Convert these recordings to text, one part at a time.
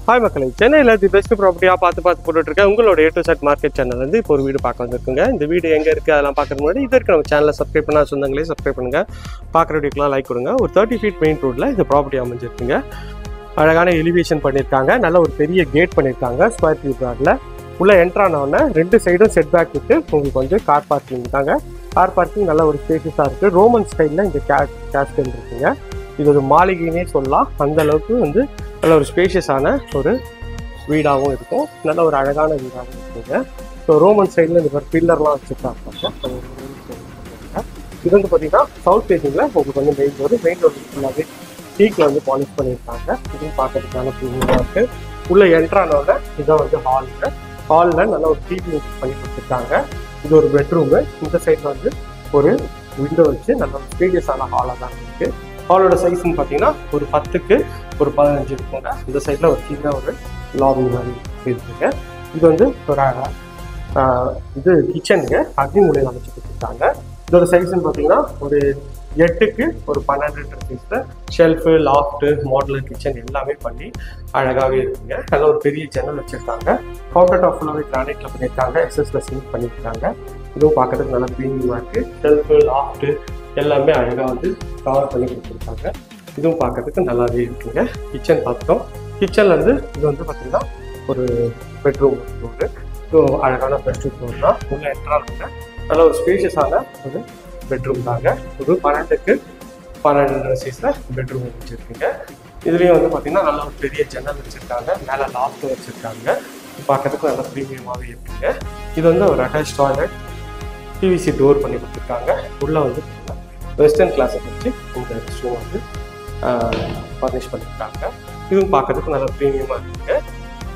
Hi மக்களே, சென்னையில் the best ப்ராப்பர்ட்டியாக பார்த்து போட்டுட்ருக்கேன். உங்களோட A to Z market channel வந்து இப்போ ஒரு வீடு பார்க்க வந்துருக்குங்க. இந்த வீடு எங்கே இருக்குது அதெல்லாம் பார்க்குறது முன்னாடி இது வரைக்கும் நம்ம சேனலை சப்ஸ்கிரைப் பண்ணால் சொந்தங்களே சப்ஸ்கிரைப் பண்ணுங்கள். பார்க்குற வீடியோக்கெலாம் லைக் கொடுங்க. ஒரு 30 ஃபீட் மெயின் ரோட்டில் இந்த ப்ராப்பர்ட்டி அமைஞ்சிருக்குங்க. அழகான எலிவேஷன் பண்ணியிருக்காங்க. நல்ல ஒரு பெரிய கேட் பண்ணியிருக்காங்க ஸ்கொயர் ஃபீட் ரோட்டில். உள்ளே என்ட்ரானோடனே 2 சைடும் செட் பேக் விட்டு உங்களுக்கு வந்து கார் பார்க்கிங் இருக்காங்க. கார் பார்க்கிங் நல்ல ஒரு ஸ்பேஷஸாக இருக்குது. ரோமன் ஸ்டைலில் இந்த கேஸ்டன் இருக்குங்க. இது ஒரு மாளிகைன்னே சொல்லலாம். அந்த அளவுக்கு வந்து நல்ல ஒரு ஸ்பேஷியஸான ஒரு வீடாகவும் இருக்கும். நல்ல ஒரு அழகான வீடாகவும் இருக்குங்க. ஸோ ரோமன் சைடில் இந்த மாதிரி பில்லர்லாம் வச்சுருக்காங்க. இது வந்து பார்த்தீங்கன்னா சவுத் ஃபேஸிங்கில் உங்களுக்கு வந்து மெயின் ரோடு ஃபுல்லாகவே டீக்கில் வந்து பாலிஷ் பண்ணியிருக்காங்க. இதுவும் பார்க்கறதுக்கான ப்ரீமியமாக இருக்குது. உள்ளே என்ட்ரானோட இதான் வந்து ஹாலில் நல்ல ஒரு டிவி பண்ணி கொடுத்துருக்காங்க. இது ஒரு பெட்ரூமு. இந்த சைடில் வந்து ஒரு விண்டோ வச்சு நல்ல ஒரு ஸ்பேஷியஸான ஹாலாக தான் இருக்குது. ஹாலோட சைஸ்ன்னு பார்த்தீங்கன்னா ஒரு 10க்கு ஒரு 15 இருக்குங்க. இந்த சைடில் ஒரு சின்ன ஒரு லாபி மாதிரி இருக்குங்க. இது வந்து ஒரு இது கிச்சனுங்க. அக்னி மூலையில் அமைச்சு கொடுத்துருக்காங்க. இதோட சைஸ்ன்னு பார்த்தீங்கன்னா ஒரு 8க்கு ஒரு 12 சைஸில் ஷெல்ஃபு, லாஃப்ட்டு, மாடுலர் கிச்சன் எல்லாமே பண்ணி அழகாகவே இருக்குங்க. நல்ல ஒரு பெரிய ஜன்னல் வச்சுருக்காங்க. கவுண்டர் டாப் ஃபுல்லாகவே கிரானைட்டில் பண்ணியிருக்காங்க. எஸ்எஸ்ல சிங்க் பண்ணியிருக்காங்க. இதுவும் பார்க்கறதுக்கு நல்லா ப்ரீமியமாக இருக்குது. ஷெல்ஃபு, லாஃப்ட்டு எல்லாமே அழகாக வந்து கவர் பண்ணி கொடுத்துருக்காங்க. இதுவும் பார்க்கறதுக்கு நல்லாவே இருக்குங்க. கிச்சன் பார்த்தோம். கிச்சனில் வந்து இது வந்து பார்த்திங்கன்னா ஒரு பெட்ரூம் வந்து ஸோ அழகான பெட்ரூம் ஃப்ளோர் தான். உள்ள என்ட்ராங்க நல்ல ஒரு ஸ்பேஷியஸான ஒரு பெட்ரூம் தாங்க. ஒரு 12க்கு 12 சைஸில் பெட்ரூம் வச்சுருக்குங்க. இதுலேயும் வந்து பார்த்திங்கன்னா நல்ல ஒரு பெரிய ஜன்னல் வச்சுருக்காங்க. மேலே லாஃப்ட் வச்சுருக்காங்க. பார்க்கறதுக்கு நல்ல ப்ரீமியமாகவே இருக்குங்க. இது வந்து ஒரு அட்டாச் டாய்லெட், பிவிசி டோர் பண்ணி கொடுத்துருக்காங்க. உள்ளே வந்து வெஸ்டர்ன் கிளாஸை வச்சு இந்த ரெஸ்ட்ரூம் வந்து ஃபர்னிஷ் பண்ணியிருக்காங்க. இதுவும் பார்க்கறதுக்கு நல்லா ப்ரீமியமாக இருக்குங்க.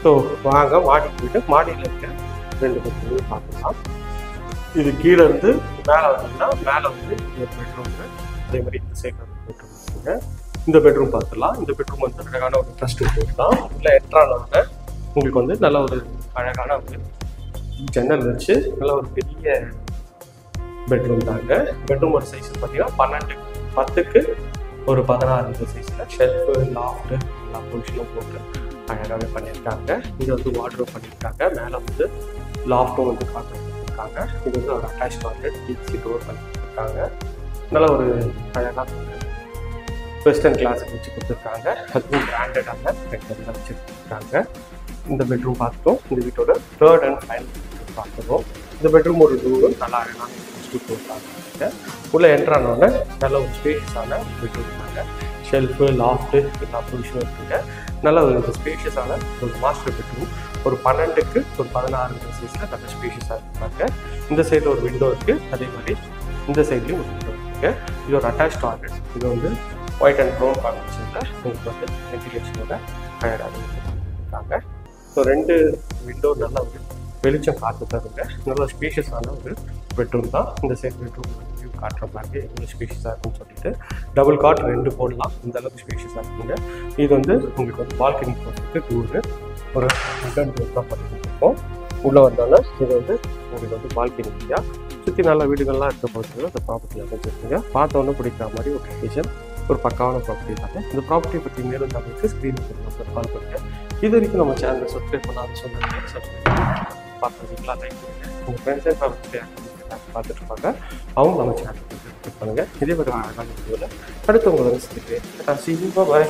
ஸோ வாங்க மாடிக்கு போயிட்டு மாடியில் இருக்க 2 பெட்ரூம் பார்க்கலாம். இது கீழே இருந்து மேலே வந்தீங்கன்னா மேலே வந்து ஒரு பெட்ரூமு, அதே மாதிரி இந்த சைடில் ஒரு பெட்ரூம் இருக்குங்க. இந்த பெட்ரூம் பார்த்துடலாம். இந்த பெட்ரூம் வந்து அழகான ஒரு ட்ரஸ்ட் பெட்ரூம் தான். உள்ள என்ட்ரானோட உங்களுக்கு வந்து நல்ல ஒரு அழகான ஒரு ஜன்னல் வச்சு நல்ல ஒரு பெரிய பெட்ரூம் தாங்க. பெட்ரூமோட சைஸ் பார்த்தீங்கன்னா 10க்கு ஒரு 16 சைஸில் ஷெல்ஃபு, லாஃப்ட்டு எல்லா பொசிஷனும் போட்டு அழகாகவே பண்ணியிருக்காங்க. இது வந்து வார்ட்ரோப் பண்ணியிருக்காங்க. மேலே வந்து லாஃப்ட்டும் வந்து காட்டு கொடுத்துருக்காங்க. இது வந்து ஒரு அட்டாச் டாய்லெட், பிவிசி டோர் பண்ணி கொடுத்துருக்காங்க. நல்ல ஒரு அழகான ஒரு வெஸ்டர்ன் கிளாஸுக்கு வச்சு கொடுத்துருக்காங்க. அதுவும் பிராண்டடான பெட்ரூம் வச்சு கொடுத்துருக்காங்க. இந்த பெட்ரூம் பார்த்தோம். இந்த வீட்டோட 3rd and final பெட்ரூம் பார்த்துருவோம். இந்த பெட்ரூமோட டோரும் நல்லா அழகான கொடுத்தாங்க. உள்ள என்ட்ரானோட நல்ல ஒரு ஸ்பேஷியஸான பெட்ரூம் தாங்க. ஷெல்ஃபு, லாஃப்ட்டு எல்லா பொசிஷனும் இருக்குங்க. நல்ல ஒரு ஸ்பேஷியஸான ஒரு மாஸ்டர் பெட்ரூம். ஒரு 12க்கு ஒரு 16 சைஸில் நல்ல ஸ்பேஷியஸாக இருக்காங்க. இந்த சைடில் ஒரு விண்டோ இருக்குது. அதே மாதிரி இந்த சைட்லேயும் ஒரு விண்டோ இருக்குங்க. இது ஒரு அட்டாச் டாய்லெட். இது வந்து ஒயிட் அண்ட் ப்ரௌன் காம்பினேஷனில் உங்களுக்கு வந்து வென்டிலேஷனோட அழகாக இருக்காங்க. ஸோ 2 விண்டோ நல்ல ஒரு வெளிச்சம் காற்று தருங்க. நல்ல ஸ்பேஷியஸான ஒரு பெட்ரூம் தான். இந்த சைட் பெட்ரூம் வியூ காட்டுற மாதிரி எவ்வளோ ஸ்பேஷியஸாக இருக்குன்னு சொல்லிட்டு டபுள் காட் 2 போடலாம். இந்த அளவுக்கு ஸ்பேஷியஸாக இருக்குங்க. இது வந்து உங்களுக்கு வந்து பால்கனி போகிறதுக்கு டூரு ஒரு ரிட்டர்ன் டோர் தான் பண்ணி கொடுத்துருக்கோம். உள்ளே வந்தோன்னா இது வந்து உங்களுக்கு வந்து பால்கனி இல்லையா சுற்றி நல்ல வீடுகள்லாம் இருக்க போகிறது அந்த ப்ராப்பர்ட்டியில் வச்சுருக்குங்க. பார்த்தோன்னே பிடிக்கிற மாதிரி ஒரு லொக்கேஷன், ஒரு பக்காவான ப்ராப்பர்ட்டி தாங்க. இந்த ப்ராப்பர்ட்டியை பற்றி மேலும் நம்மளுக்கு ஸ்க்ரீனுக்கு நம்பர் கால் பண்ணுங்கள். இது வரைக்கும் நம்ம சேனலை சப்ஸ்கிரைப் பண்ணாத சொன்னாங்க சப்ஸ்கிரைப் பார்க்குறீங்களா, லைக் பண்ணுங்கள். உங்கள் ஃப்ரெண்ட்ஸ் அண்ட் ஃபேமிலி பார்த்துட்டு இருப்பாங்க. அவங்க நம்ம சேனல் சப்ஸ்கிரைப் பண்ணுங்கள். இதே மாதிரி அழகான வீடியோவில் அடுத்து உங்களை சந்திக்கிறேன். பாய்.